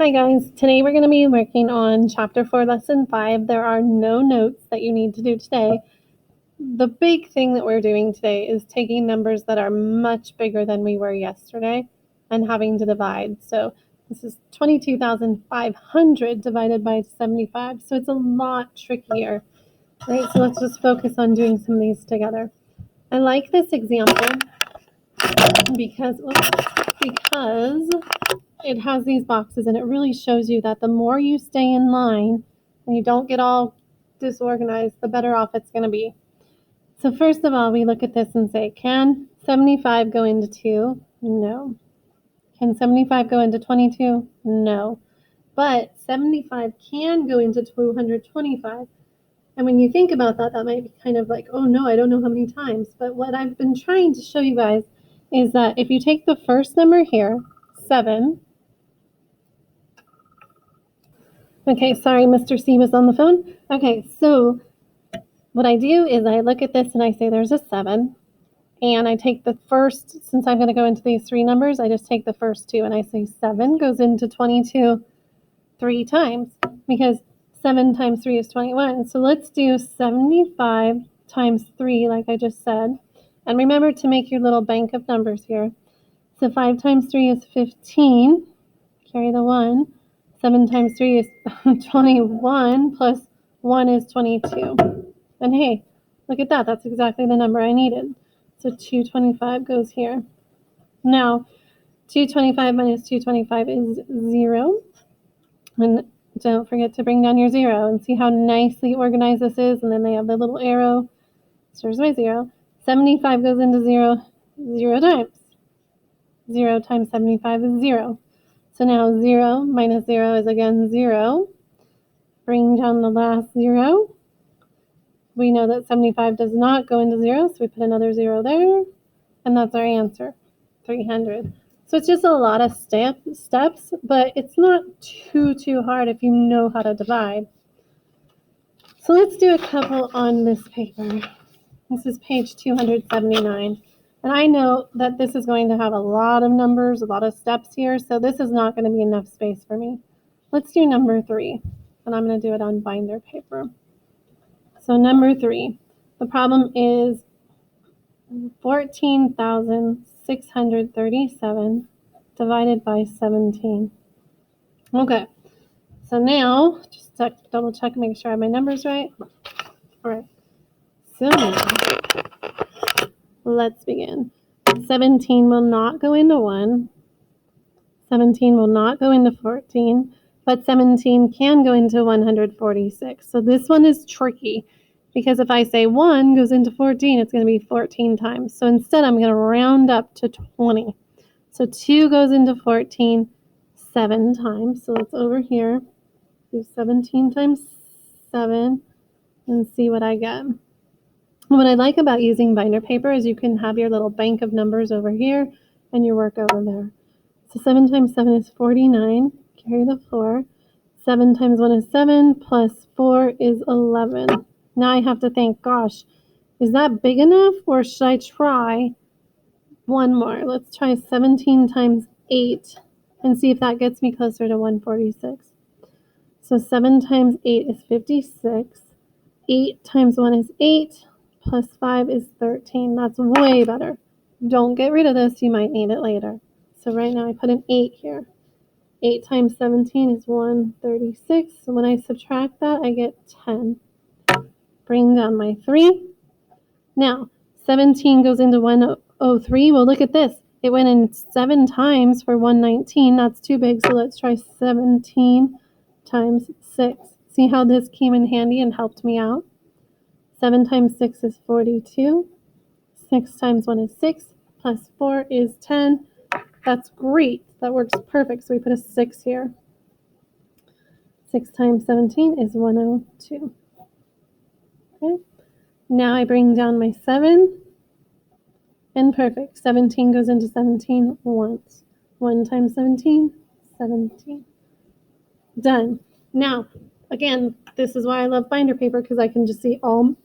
Hi guys, today we're going to be working on Chapter 4, Lesson 5. There are no notes that you need to do today. The big thing that we're doing today is taking numbers that are much bigger than we were yesterday and having to divide. So this is 22,500 divided by 75, so it's a lot trickier. Right, so let's just focus on doing some of these together. I like this example because it has these boxes and it really shows you that the more you stay in line and you don't get all disorganized, the better off it's going to be. So first of all, we look at this and say, can 75 go into 2? No. Can 75 go into 22? No. But 75 can go into 225. And when you think about that, that might be kind of like, oh no, I don't know how many times. But what I've been trying to show you guys is that if you take the first number here, 7. Okay, sorry, Mr. C was on the phone. Okay, so what I do is I look at this and I say there's a 7. And I take the first, since I'm going to go into these 3 numbers, I just take the first 2 and I say 7 goes into 22 3 times because 7 times 3 is 21. So let's do 75 times 3 like I just said. And remember to make your little bank of numbers here. So 5 times 3 is 15. Carry the 1. 7 times 3 is 21 plus 1 is 22. And hey, look at that. That's exactly the number I needed. So 225 goes here. Now, 225 minus 225 is 0. And don't forget to bring down your 0 and see how nicely organized this is. And then they have the little arrow. So there's my 0. 75 goes into 0 times. 0 times 75 is 0. So now 0 minus 0 is again 0. Bring down the last 0. We know that 75 does not go into 0, so we put another 0 there. And that's our answer, 300. So it's just a lot of steps, but it's not too hard if you know how to divide. So let's do a couple on this paper. This is page 279. And I know that this is going to have a lot of numbers, a lot of steps here, so this is not going to be enough space for me. Let's do number 3, and I'm going to do it on binder paper. So number 3, the problem is 14,637 divided by 17. Okay, so now just double check, make sure I have my numbers right. All right, so now let's begin. 17 will not go into 1. 17 will not go into 14, but 17 can go into 146. So this one is tricky because if I say 1 goes into 14, it's going to be 14 times. So instead, I'm going to round up to 20. So 2 goes into 14 7 times. So let's over here do 17 times 7 and see what I get. What I like about using binder paper is you can have your little bank of numbers over here and your work over there. So 7 times 7 is 49. Carry the 4. 7 times 1 is 7, plus 4 is 11. Now I have to think, gosh, is that big enough, or should I try one more? Let's try 17 times 8 and see if that gets me closer to 146. So 7 times 8 is 56. 8 times 1 is 8, plus 5 is 13. That's way better. Don't get rid of this. You might need it later. So right now I put an 8 here. 8 times 17 is 136. So when I subtract that, I get 10. Bring down my 3. Now, 17 goes into 103. Well, look at this. It went in 7 times for 119. That's too big, so let's try 17 times 6. See how this came in handy and helped me out? 7 times 6 is 42. 6 times 1 is 6, plus 4 is 10. That's great. That works perfect. So we put a 6 here. 6 times 17 is 102. Okay. Now I bring down my 7. And perfect. 17 goes into 17 once. 1 times 17, 17. Done. Now, again, this is why I love binder paper, because I can just see all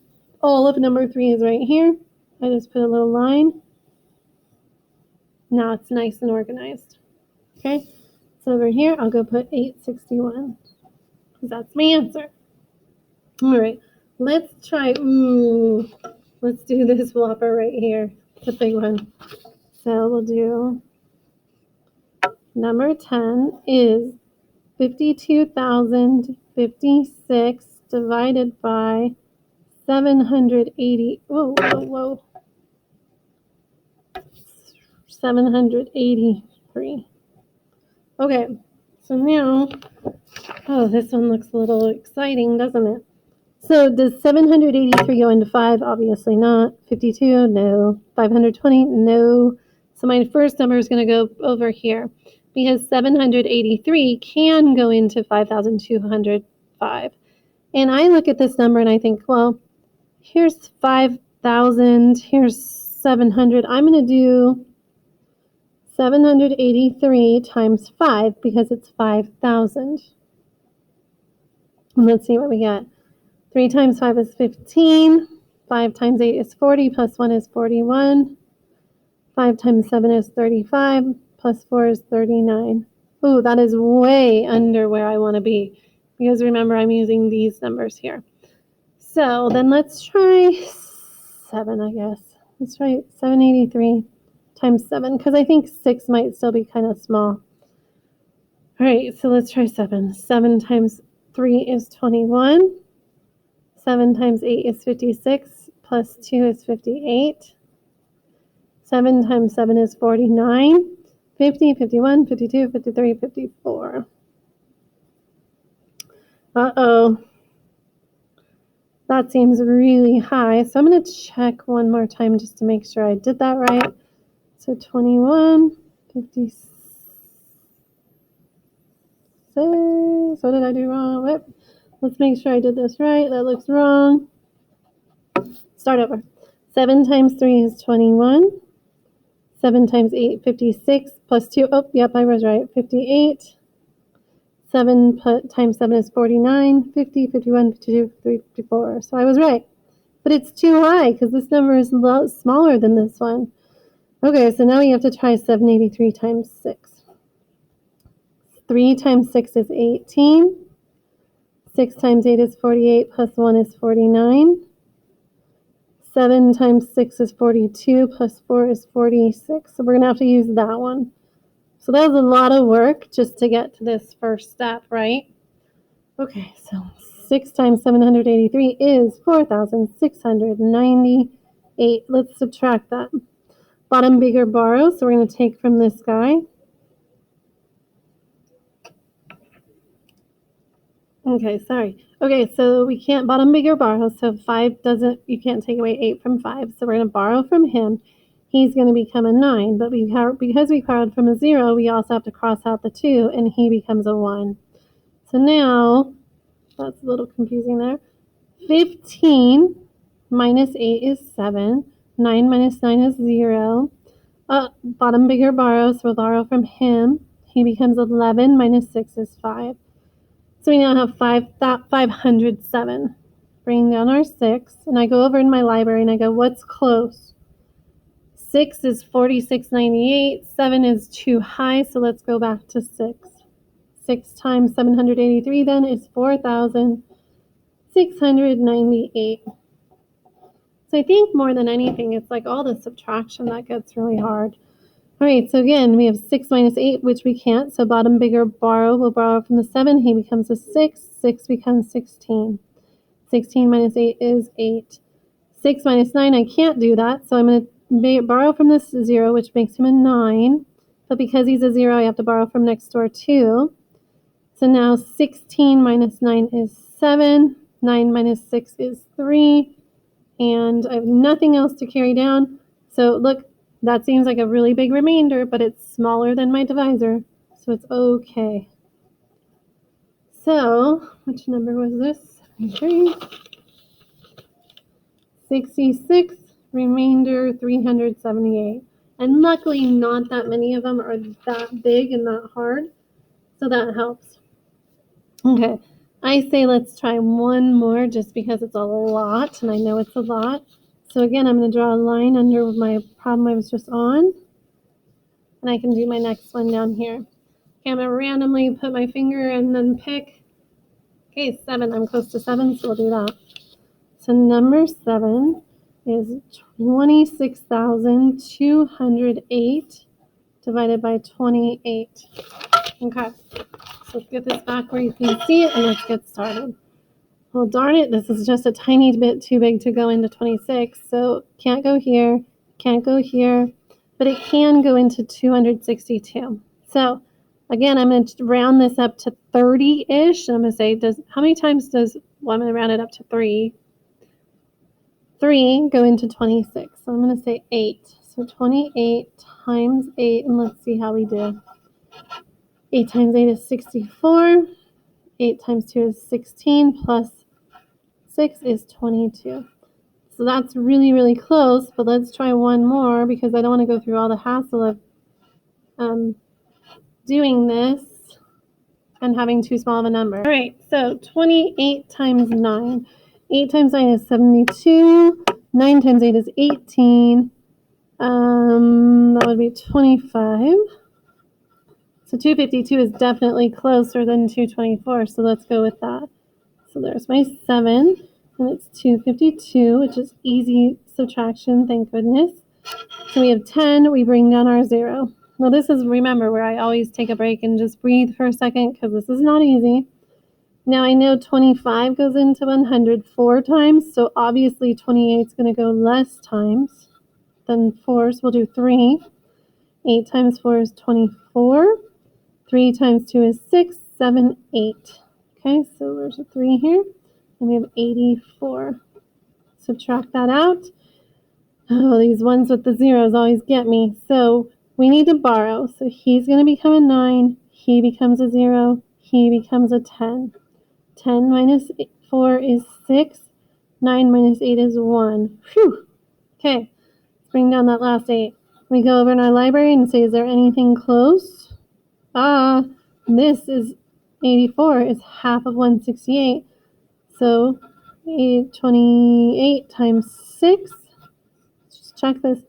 of number 3 is right here. I just put a little line. Now it's nice and organized. Okay, So over here, I'll go put 861. Because that's my answer. All right, let's try, let's do this whopper right here. The big one. So we'll do number 10 is 52,056 divided by 780. Whoa. 783. Okay, so now, this one looks a little exciting, doesn't it? So does 783 go into 5? Obviously not. 52? No. 520? No. So my first number is going to go over here because 783 can go into 5,205. And I look at this number and I think, well, here's 5,000, here's 700. I'm going to do 783 times 5 because it's 5,000. And let's see what we get. 3 times 5 is 15. 5 times 8 is 40. Plus 1 is 41. 5 times 7 is 35. Plus 4 is 39. Ooh, that is way under where I want to be. Because remember, I'm using these numbers here. So then let's try 7, I guess. Let's try 783 times 7. Because I think 6 might still be kind of small. All right, so let's try 7. 7 times 3 is 21. 7 times 8 is 56, plus 2 is 58. 7 times 7 is 49. 50, 51, 52, 53, 54. Uh-oh. That seems really high. So I'm going to check one more time just to make sure I did that right. So 21, 56. What did I do wrong? Let's make sure I did this right. That looks wrong. Start over. 7 times 3 is 21. 7 times 8, 56. Plus 2. Oh, yep, I was right. 58. 7 times 7 is 49. 50, 51, 52, 53, 54. So I was right. But it's too high because this number is smaller than this one. Okay, so now we have to try 783 times 6. 3 times 6 is 18. 6 times 8 is 48. Plus 1 is 49. 7 times 6 is 42, plus 4 is 46. So we're going to have to use that one. So that was a lot of work just to get to this first step, right? Okay, so 6 times 783 is 4,698. Let's subtract that. Bottom bigger borrow, so we're going to take from this guy. Okay, sorry. Okay, so we can't bottom bigger borrow, so 5 doesn't, you can't take away 8 from 5, so we're going to borrow from him. He's going to become a 9, but because we borrowed from a 0, we also have to cross out the 2, and he becomes a 1. So now, that's a little confusing there. 15 minus 8 is 7. 9 minus 9 is 0. Bottom bigger borrow, so we'll borrow from him. He becomes 11 minus 6 is 5. So we now have 507. Bringing down our 6. And I go over in my library and I go, what's close? 6 is 4698. 7 is too high, so let's go back to 6. 6 times 783 then is 4,698. So I think more than anything, it's like all the subtraction that gets really hard. All right, so again, we have 6 minus 8, which we can't. So bottom bigger borrow, we'll borrow from the 7. He becomes a 6. 6 becomes 16. 16 minus 8 is 8. 6 minus 9, I can't do that. So I'm going to borrow from this 0, which makes him a 9. But because he's a 0, I have to borrow from next door 2. So now 16 minus 9 is 7. 9 minus 6 is 3. And I have nothing else to carry down. So look, that seems like a really big remainder, but it's smaller than my divisor, so it's okay. So, which number was this? 66, remainder 378. And luckily, not that many of them are that big and that hard, so that helps. Okay, I say let's try one more just because it's a lot, and I know it's a lot. So again, I'm going to draw a line under my problem I was just on. And I can do my next one down here. Okay, I'm going to randomly put my finger and then pick. Okay, 7. I'm close to 7, so we'll do that. So number 7 is 26,208 divided by 28. Okay, so let's get this back where you can see it, and let's get started. Well, darn it, this is just a tiny bit too big to go into 26, so can't go here, can't go here, but it can go into 262. So again, I'm going to round this up to 30-ish. I'm going to say, how many times does, well, I'm going to round it up to 3. 3 go into 26. So I'm going to say 8. So 28 times 8, and let's see how we do. 8 times 8 is 64. 8 times 2 is 16, plus 6 is 22. So that's really, really close, but let's try one more because I don't want to go through all the hassle of doing this and having too small of a number. All right, so 28 times 9. 8 times 9 is 72. 9 times 8 is 18. That would be 25. So 252 is definitely closer than 224, so let's go with that. So there's my 7, and it's 252, which is easy subtraction, thank goodness. So we have 10, we bring down our 0. Well, this is, remember, where I always take a break and just breathe for a second because this is not easy. Now I know 25 goes into 100 4 times, so obviously 28 is going to go less times than 4, so we'll do 3. 8 times 4 is 24. 3 times 2 is 6, 7, 8. Okay, so there's a 3 here, and we have 84. Subtract that out. Oh, these ones with the zeros always get me. So we need to borrow. So he's going to become a 9. He becomes a 0. He becomes a 10. 10 minus 4 is 6. 9 minus 8 is 1. Phew. Okay, let's bring down that last 8. We go over in our library and say, is there anything close? This is 84 is half of 168. So 28 times 6. Let's just check this.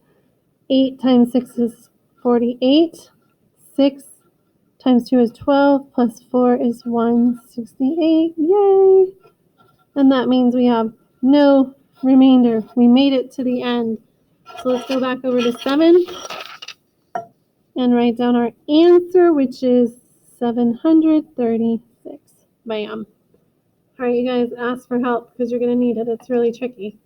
8 times 6 is 48. 6 times 2 is 12. Plus 4 is 168. Yay! And that means we have no remainder. We made it to the end. So let's go back over to 7 and write down our answer, which is 736. Bam. All right, you guys, ask for help because you're going to need it. It's really tricky.